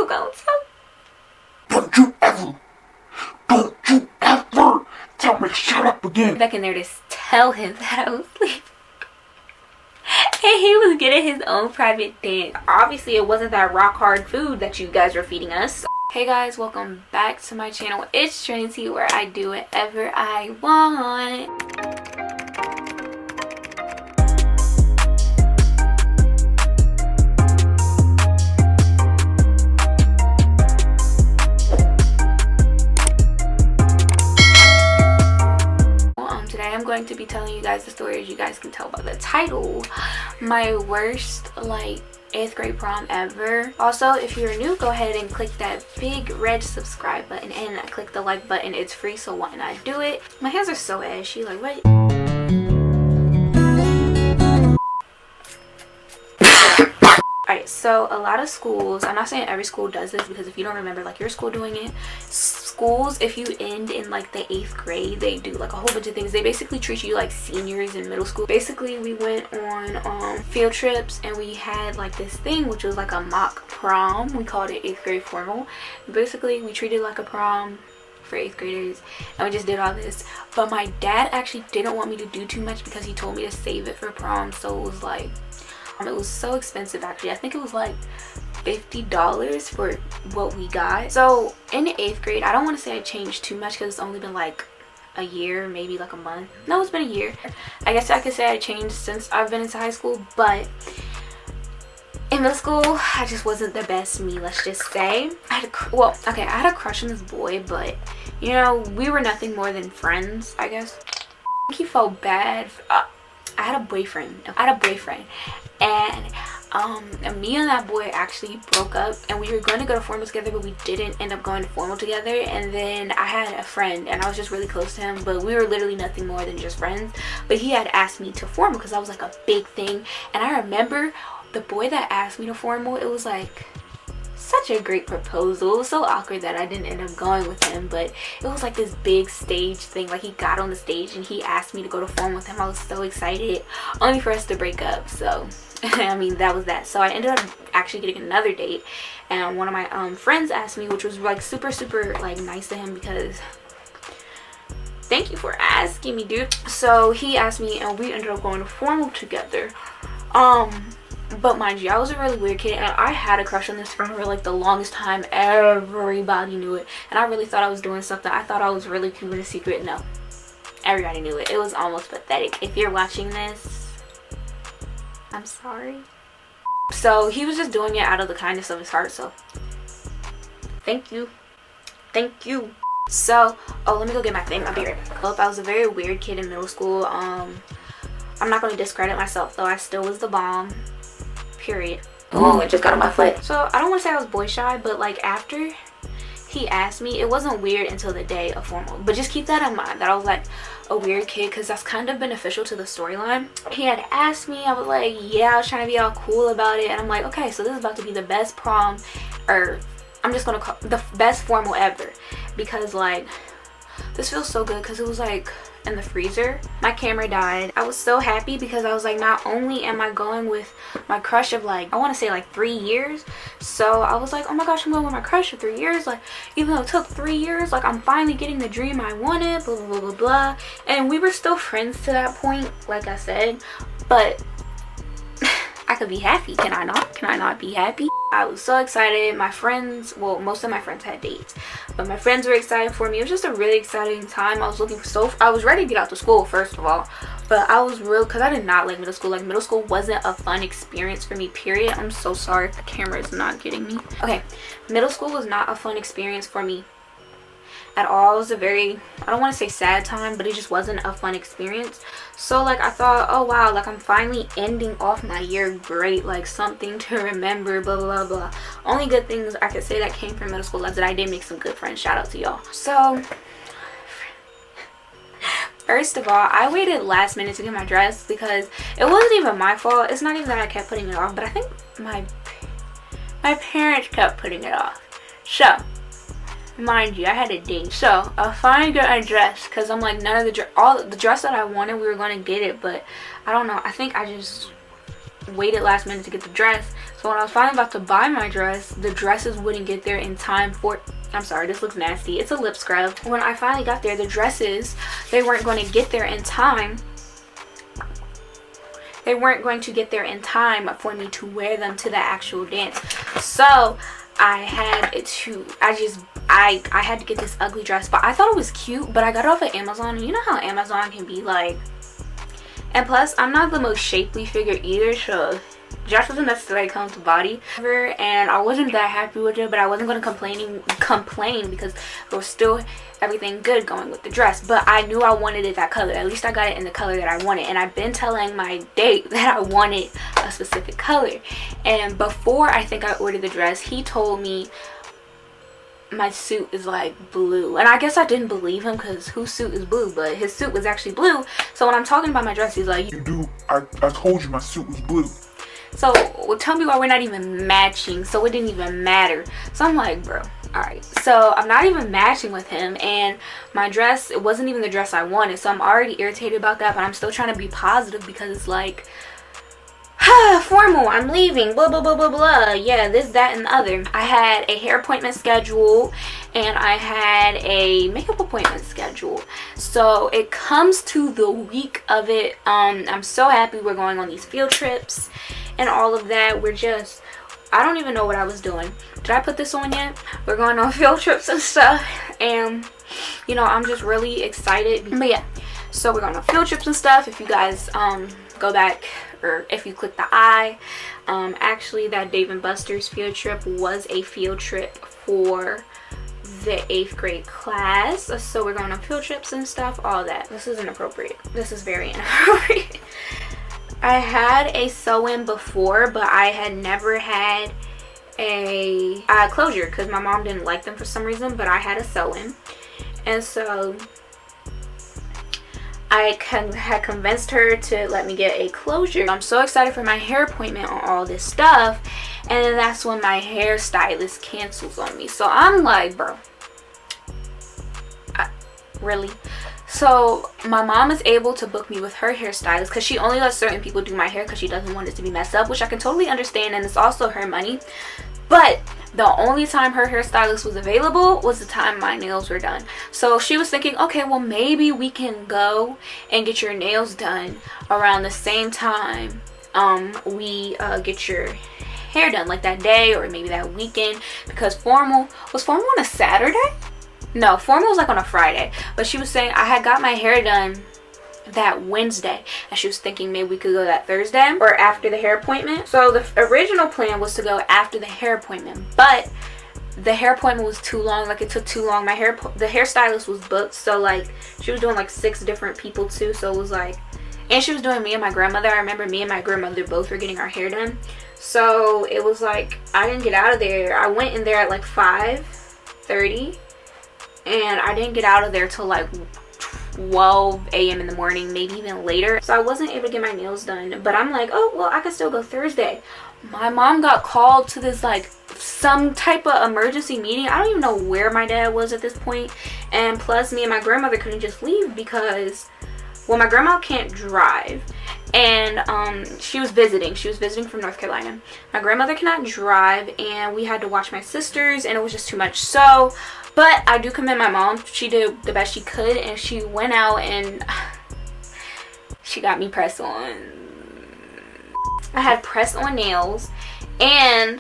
you gonna tell? Don't you ever tell me to shut up again. Back in there to tell him that I was sleeping. And he was getting his own private dance. Obviously, it wasn't that rock hard food that you guys were feeding us. Hey guys, welcome back to my channel. It's Trinity, where I do whatever I want. Today I'm going to be telling you guys the story, as you guys can tell by the title, my worst 8th grade prom ever. Also, if you're new, go ahead and click that big red subscribe button and click the like button. It's free, so why not do it? My hands are so ashy, like what? Alright, so a lot of schools, I'm not saying every school does this, because if you don't remember your school doing it, schools, if you end in the 8th grade, they do a whole bunch of things. They basically treat you like seniors in middle school. Basically, we went on field trips, and we had this thing which was a mock prom. We called it 8th grade formal. Basically, we treated it like a prom for 8th graders, and we just did all this. But my dad actually didn't want me to do too much because he told me to save it for prom. So it was it was so expensive. Actually, I think it was $50 for what we got. So in the 8th grade, I don't want to say I changed too much because it's only been a year, maybe a month. No, it's been a year. I guess I could say I changed since I've been into high school, but in middle school, I just wasn't the best me, let's just say. I had a crush on this boy, but we were nothing more than friends, I guess. I think he felt bad. I had a boyfriend, and me and that boy actually broke up, and we were going to go to formal together, but we didn't end up going to formal together. And then I had a friend, and I was just really close to him, but we were literally nothing more than just friends. But he had asked me to formal because I was a big thing, and I remember the boy that asked me to formal, it was such a great proposal. It was so awkward that I didn't end up going with him, but it was this big stage thing. He got on the stage and he asked me to go to formal with him. I was so excited, only for us to break up. So I mean, that was that. So I ended up actually getting another date, and one of my friends asked me, which was super nice to him, because thank you for asking me, dude. So he asked me, and we ended up going to formal together. But mind you, I was a really weird kid, and I had a crush on this friend for the longest time. Everybody knew it, and I really thought I was doing something. I thought I was really cute in a secret. No, everybody knew it. It was almost pathetic. If you're watching this, I'm sorry. So he was just doing it out of the kindness of his heart, so thank you. So let me go get my thing. I'll be right back. I was a very weird kid in middle school. I'm not going to discredit myself, though. I still was the bomb, period. Oh, it just got on my foot. So I don't want to say I was boy shy, but after he asked me, it wasn't weird until the day of formal. But just keep that in mind, that I was a weird kid, because that's kind of beneficial to the storyline. He had asked me, I was yeah, I was trying to be all cool about it, and I'm okay, so this is about to be the best prom, or I'm just gonna call the best formal ever, because this feels so good, because it was in the freezer. My camera died. I was so happy because I was not only am I going with my crush of I want to say 3 years, so I was oh my gosh, I'm going with my crush for 3 years, even though it took 3 years, I'm finally getting the dream I wanted, blah blah blah blah blah. And we were still friends to that point, like I said, but I could be happy. Can I not be happy? I was so excited. My friends, well, most of my friends had dates, but my friends were excited for me. It was just a really exciting time. I was ready to get out to school, first of all, but I was because I did not like middle school. Middle school wasn't a fun experience for me, period. I'm so sorry if the camera is not getting me. Okay, middle school was not a fun experience for me at all. It was a very, I don't want to say sad time, but it just wasn't a fun experience. So I thought, oh wow, I'm finally ending off my year great, something to remember, blah blah blah. Only good things I could say that came from middle school is that I did make some good friends. Shout out to y'all. So first of all, I waited last minute to get my dress because it wasn't even my fault. It's not even that I kept putting it off, but I think my parents kept putting it off. So mind you, I had a date, so I finally got a dress, because I'm none of all the dress that I wanted, we were going to get it, but I don't know, I think I just waited last minute to get the dress. So when I was finally about to buy my dress, the dresses wouldn't get there in time for, I'm sorry, this looks nasty, it's a lip scrub. When I finally got there, the dresses, they weren't going to get there in time. They weren't going to get there in time for me to wear them to the actual dance. So I had to, I had to get this ugly dress, but I thought it was cute. But I got it off of Amazon, and you know how Amazon can be like, and plus I'm not the most shapely figure either, so dress doesn't necessarily come to body, and I wasn't that happy with it, but I wasn't going to complain because there was still everything good going with the dress. But I knew I wanted it that color. At least I got it in the color that I wanted, and I've been telling my date that I wanted a specific color. And before I think I ordered the dress, he told me my suit is like blue, and I guess I didn't believe him because whose suit is blue? But his suit was actually blue. So when I'm talking about my dress, he's like, You do. I told you my suit was blue. so tell me why we're not even matching. So it didn't even matter. So I'm like, bro, alright. So I'm not even matching with him, and my dress, it wasn't even the dress I wanted. So I'm already irritated about that, but I'm still trying to be positive because it's like, formal, I'm leaving, blah blah blah blah blah, yeah, this, that, and the other. I had a hair appointment scheduled, and I had a makeup appointment scheduled. So it comes to the week of it. I'm so happy we're going on these field trips and all of that. I don't even know what I was doing. Did I put this on yet? We're going on field trips and stuff, and you know, I'm just really excited. But yeah, so we're going on field trips and stuff. If you guys go back, or if you click the eye, actually that Dave & Buster's field trip was a field trip for the 8th grade class. So we're going on field trips and stuff, all that. This is inappropriate. This is very inappropriate. I had a sew-in before, but I had never had a closure because my mom didn't like them for some reason, but I had a sew-in. And so I had convinced her to let me get a closure. I'm so excited for my hair appointment on all this stuff, and then that's when my hairstylist cancels on me. So I'm like, bro, really? So my mom is able to book me with her hairstylist because she only lets certain people do my hair because she doesn't want it to be messed up, which I can totally understand, and it's also her money. But the only time her hairstylist was available was the time my nails were done. So she was thinking, okay, well, maybe we can go and get your nails done around the same time we get your hair done, like that day or maybe that weekend, because formal on a Saturday? No, formal was like on a Friday. But she was saying I had got my hair done that Wednesday, and she was thinking maybe we could go that Thursday or after the hair appointment. So the original plan was to go after the hair appointment, but the hair appointment was too long. Like, it took too long. The hairstylist was booked, so like she was doing like 6 different people too. So it was like, and she was doing me and my grandmother. I remember me and my grandmother both were getting our hair done. So it was like I didn't get out of there. I went in there at like 5:30, and I didn't get out of there till like 12 a.m. in the morning, maybe even later. So I wasn't able to get my nails done, but I'm like, oh well, I could still go Thursday. My mom got called to this like some type of emergency meeting. I don't even know where my dad was at this point, and plus me and my grandmother couldn't just leave because, well, my grandma can't drive, and she was visiting from North Carolina. My grandmother cannot drive, and we had to watch my sisters, and it was just too much. So, but I do commend my mom. She did the best she could, and she went out and she got me press on. I had press on nails. And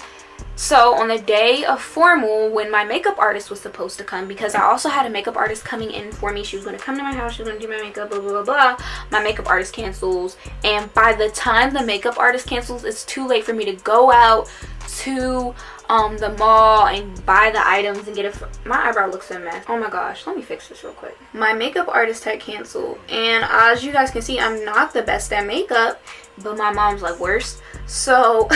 so on the day of formal, when my makeup artist was supposed to come, because I also had a makeup artist coming in for me, she was going to come to my house, she was going to do my makeup, blah blah blah blah. My makeup artist cancels, and by the time the makeup artist cancels, it's too late for me to go out to the mall and buy the items and get it. My eyebrow looks a mess. Oh my gosh, let me fix this real quick. My makeup artist had canceled, and as you guys can see, I'm not the best at makeup, but my mom's like worse. So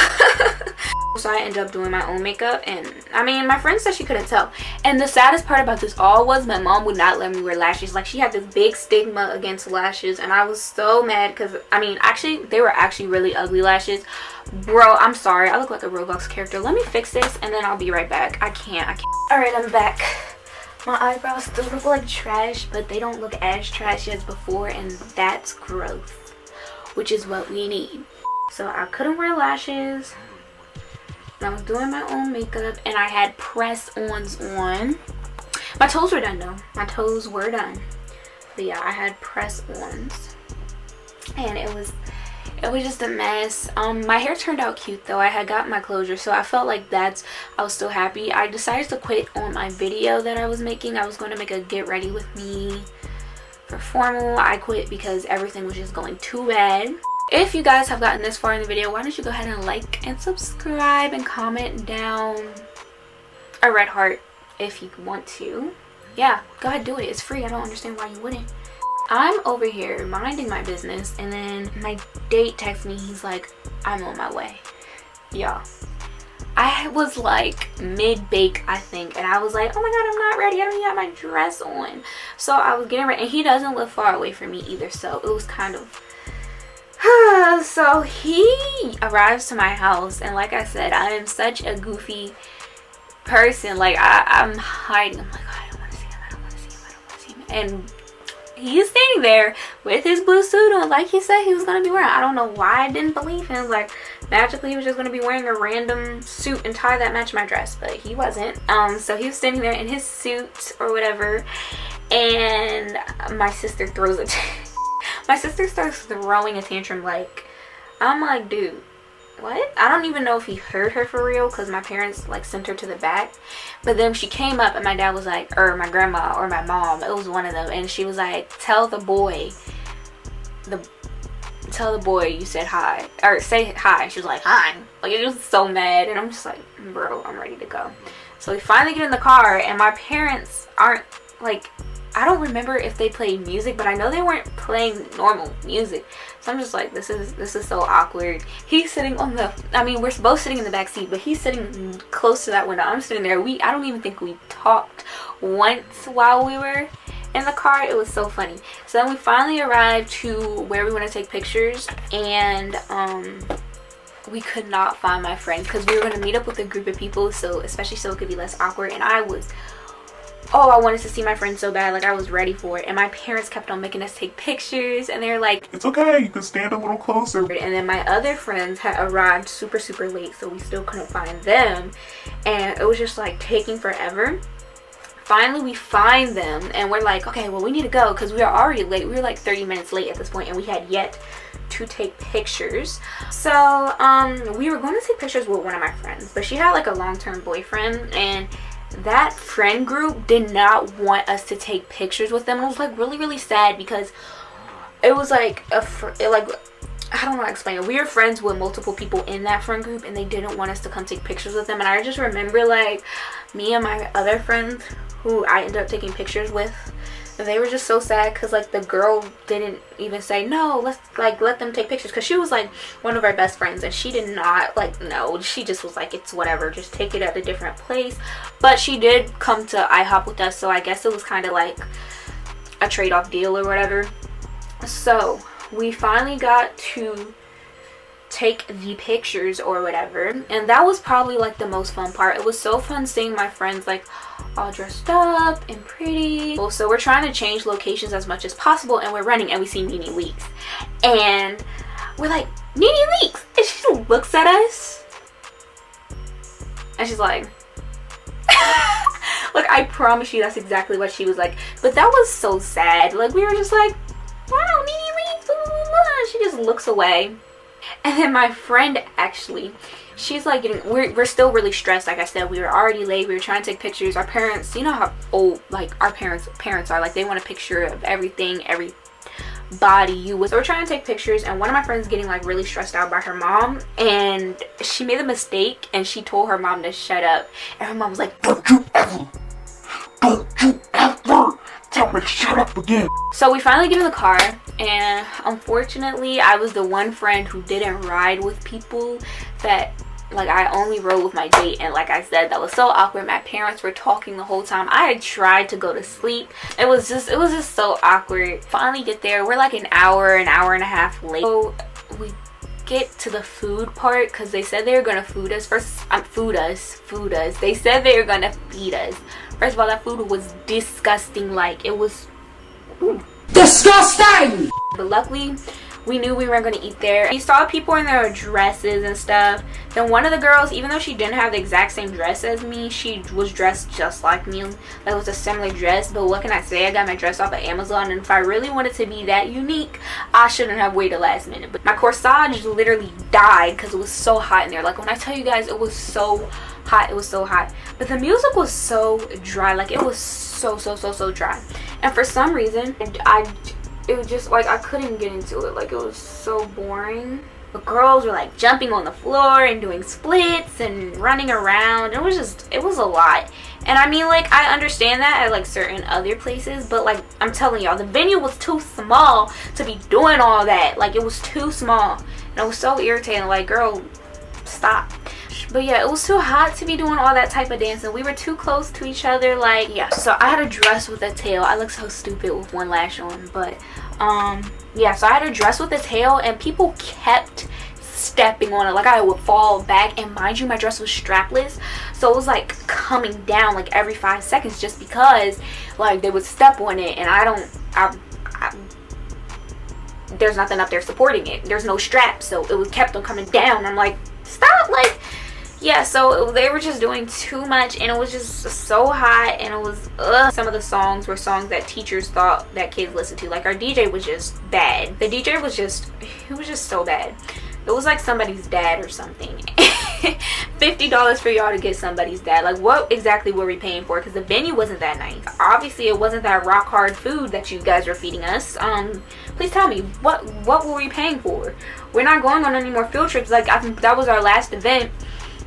so I ended up doing my own makeup, and I mean, my friend said she couldn't tell. And the saddest part about this all was my mom would not let me wear lashes. Like, she had this big stigma against lashes, and I was so mad because, I mean, actually they were actually really ugly lashes. Bro, I'm sorry, I look like a Roblox character. Let me fix this and then I'll be right back. I can't. Alright, I'm back. My eyebrows still look like trash, but they don't look as trash as before, and that's growth, which is what we need. So I couldn't wear lashes. And I was doing my own makeup, and I had press-ons on. My toes were done though. My toes were done. But yeah, I had press-ons. And it was just a mess. My hair turned out cute though. I had got my closure, so I felt like I was still happy. I decided to quit on my video that I was making. I was going to make a get ready with me for formal. I quit because everything was just going too bad. If you guys have gotten this far in the video, why don't you go ahead and like and subscribe and comment down a red heart if you want to. Yeah, go ahead, do it. It's free. I don't understand why you wouldn't. I'm over here minding my business, and then my date texts me. He's like, I'm on my way. Yeah. I was like mid-bake, I think, and I was like, oh my god, I'm not ready. I don't even have my dress on. So I was getting ready, and he doesn't live far away from me either, so it was kind of... So he arrives to my house, and like I said, I am such a goofy person. Like, I'm hiding. I'm like, oh, I don't want to see him. I don't want to see him. I don't want to see him. And he's standing there with his blue suit on, like he said he was going to be wearing. I don't know why I didn't believe him. Like, magically he was just going to be wearing a random suit and tie that matched my dress, but he wasn't. So he was standing there in his suit or whatever, and my sister throws a my sister starts throwing a tantrum. Like, I'm like, dude, what? I don't even know if he heard her for real, because my parents like sent her to the back. But then she came up, and my dad was like, or my grandma or my mom, it was one of them, and she was like, tell the boy you said hi, or say hi. And she was like, hi. Like, it was so mad, and I'm just like, bro, I'm ready to go. So we finally get in the car, and my parents aren't like, I don't remember if they played music, but I know they weren't playing normal music. So I'm just like, this is so awkward. He's sitting on the, I mean, we're both sitting in the back seat, but he's sitting close to that window. I'm sitting there. I don't even think we talked once while we were in the car. It was so funny. So then we finally arrived to where we want to take pictures, and we could not find my friends, because we were going to meet up with a group of people, so especially so it could be less awkward. And I wanted to see my friends so bad. Like, I was ready for it, and my parents kept on making us take pictures, and they're like, it's okay, you can stand a little closer. And then my other friends had arrived super late, so we still couldn't find them, and it was just like taking forever. Finally we find them, and we're like, okay, well, we need to go, because we are already late. We were like 30 minutes late at this point, and we had yet to take pictures. So we were going to take pictures with one of my friends, but she had like a long-term boyfriend, and that friend group did not want us to take pictures with them. And it was like really sad, because it was like I don't know how to explain it. We were friends with multiple people in that friend group, and they didn't want us to come take pictures with them. And I just remember, like, me and my other friends who I ended up taking pictures with, they were just so sad, because like the girl didn't even say no, let's like let them take pictures, because she was like one of our best friends, and she did not like, no, she just was like, it's whatever, just take it at a different place. But she did come to IHOP with us, so I guess it was kind of like a trade-off deal or whatever. So we finally got to take the pictures or whatever, and that was probably like the most fun part. It was so fun seeing my friends like all dressed up and pretty. So we're trying to change locations as much as possible, and we're running, and we see Nene Leakes, and we're like, Nene Leakes, and she looks at us and she's like look, I promise you that's exactly what she was like. But that was so sad. Like, we were just like, wow, Nene Leakes, blah, blah, blah. She just looks away. And then my friend, actually, she's like we're still really stressed. Like I said, we were already late. We were trying to take pictures. Our parents, you know how old like our parents are, like they want a picture of everything, every body you with. So we're trying to take pictures, and one of my friends getting like really stressed out by her mom, and she made a mistake, and she told her mom to shut up, and her mom was like, don't you ever tell me to shut up again. So we finally get in the car, and unfortunately I was the one friend who didn't ride with people. That like, I only rode with my date, and like I said, that was so awkward. My parents were talking the whole time. I had tried to go to sleep. It was just so awkward. Finally get there, we're like an hour and a half late. So we get to the food part, because they said they were gonna food us. They said they were gonna feed us. First of all, that food was disgusting. Like, it was disgusting. But luckily we knew we weren't going to eat there. We saw people in their dresses and stuff. Then one of the girls, even though she didn't have the exact same dress as me, she was dressed just like me. Like, it was a similar dress. But what can I say? I got my dress off of Amazon, and if I really wanted to be that unique, I shouldn't have waited last minute. But my corsage literally died because it was so hot in there. Like, when I tell you guys, it was so hot. It was so hot. But the music was so dry. Like, it was so dry. And for some reason, it was just like I couldn't get into it. Like, it was so boring. The girls were like jumping on the floor and doing splits and running around. It was a lot. And I mean, like, I understand that at like certain other places, but like, I'm telling y'all, the venue was too small to be doing all that. Like, it was too small, and it was so irritating. Like, girl, stop. But yeah, it was too hot to be doing all that type of dancing. We were too close to each other. Like, yeah, so I had a dress with a tail. I look so stupid with one lash on. But yeah, so I had a dress with a tail, and people kept stepping on it. Like, I would fall back, and mind you, my dress was strapless, so it was like coming down like every 5 seconds, just because like they would step on it, and there's nothing up there supporting it. There's no strap, so it was kept on coming down. I'm like, stop. Like, yeah, so they were just doing too much, and it was just so hot, and it was some of the songs were songs that teachers thought that kids listened to. Like, our DJ was just bad. The DJ was just, he was just so bad. It was like somebody's dad or something. $50 for y'all to get somebody's dad. Like, what exactly were we paying for? Because the venue wasn't that nice. Obviously, it wasn't that rock hard food that you guys were feeding us. Please tell me, what were we paying for? We're not going on any more field trips. Like, I think that was our last event.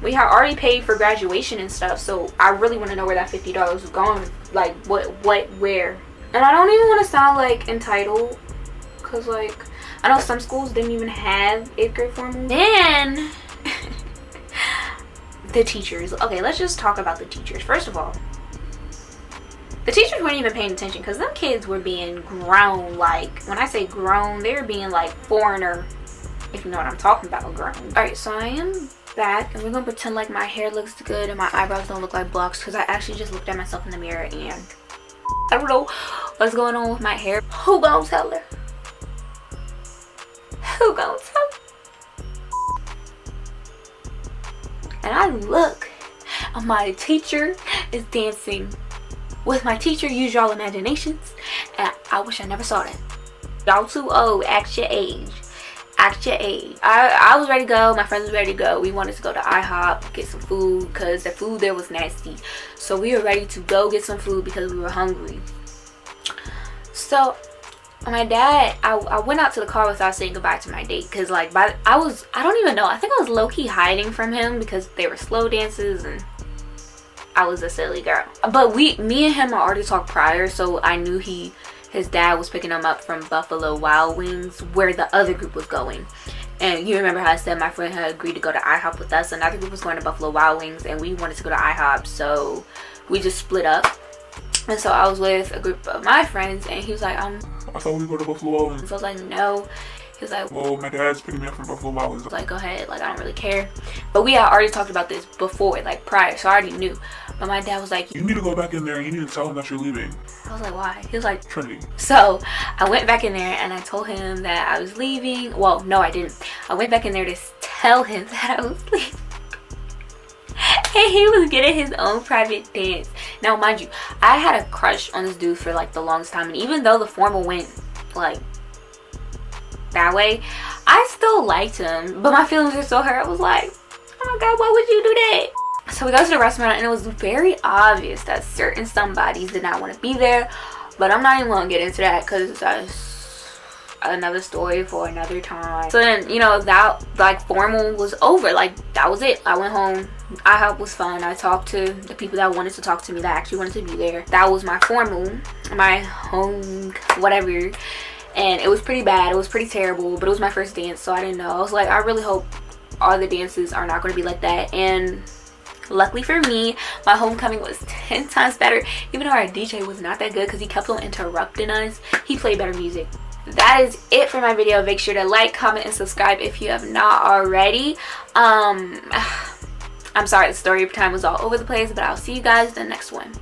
We had already paid for graduation and stuff, so I really want to know where that $50 was going. Like, where? And I don't even want to sound like entitled, because like, I know some schools didn't even have 8th grade formal. Then the teachers. Okay, let's just talk about the teachers. First of all, the teachers weren't even paying attention, because them kids were being grown. Like, when I say grown, they were being like foreigner, if you know what I'm talking about, grown. Alright, so I am back, and we're gonna pretend like my hair looks good and my eyebrows don't look like blocks, because I actually just looked at myself in the mirror and I don't know what's going on with my hair. Who gonna tell her? Who gonna tell her? And I look, and my teacher is dancing with my teacher. Use y'all imaginations, and I wish I never saw that. Y'all too old. Act your age. Act your age. I was ready to go. My friends were ready to go. We wanted to go to IHOP, get some food, because the food there was nasty. So we were ready to go get some food because we were hungry. So my dad, I went out to the car without saying goodbye to my date, because like, I don't even know, I think I was low-key hiding from him because they were slow dances and I was a silly girl. But me and him had already talked prior, so I knew his dad was picking him up from Buffalo Wild Wings, where the other group was going. And you remember how I said my friend had agreed to go to IHOP with us. Another group was going to Buffalo Wild Wings, and we wanted to go to IHOP, so we just split up. And so I was with a group of my friends, and he was like, I thought we go to Buffalo Wild Wings. So I was like, no. He was like, well, my dad's picking me up from Buffalo Wild Wings. I was like, go ahead, like, I don't really care. But we had already talked about this before, like prior, so I already knew. But my dad was like, you need to go back in there and you need to tell him that you're leaving. I was like, why? He was like, Trinity. So I went back in there and I told him that I was leaving. Well, no, I didn't. I went back in there to tell him that I was leaving. And he was getting his own private dance. Now, mind you, I had a crush on this dude for like the longest time, and even though the formal went like that way, I still liked him, but my feelings were so hurt. I was like, oh my god, why would you do that? So we go to the restaurant, and it was very obvious that certain somebodies did not want to be there, but I'm not even gonna get into that because that's another story for another time. So then, you know, that like formal was over. Like, that was it. I went home. IHOP was fun. I talked to the people that wanted to talk to me, that actually wanted to be there. That was my formal, my home, whatever. And it was pretty bad. It was pretty terrible, but it was my first dance, so I didn't know. I was like, I really hope all the dances are not going to be like that. And luckily for me, my homecoming was 10 times better, even though our DJ was not that good because he kept on interrupting us. He played better music. That is it for my video. Make sure to like, comment, and subscribe if you have not already. I'm sorry the story time was all over the place, but I'll see you guys in the next one.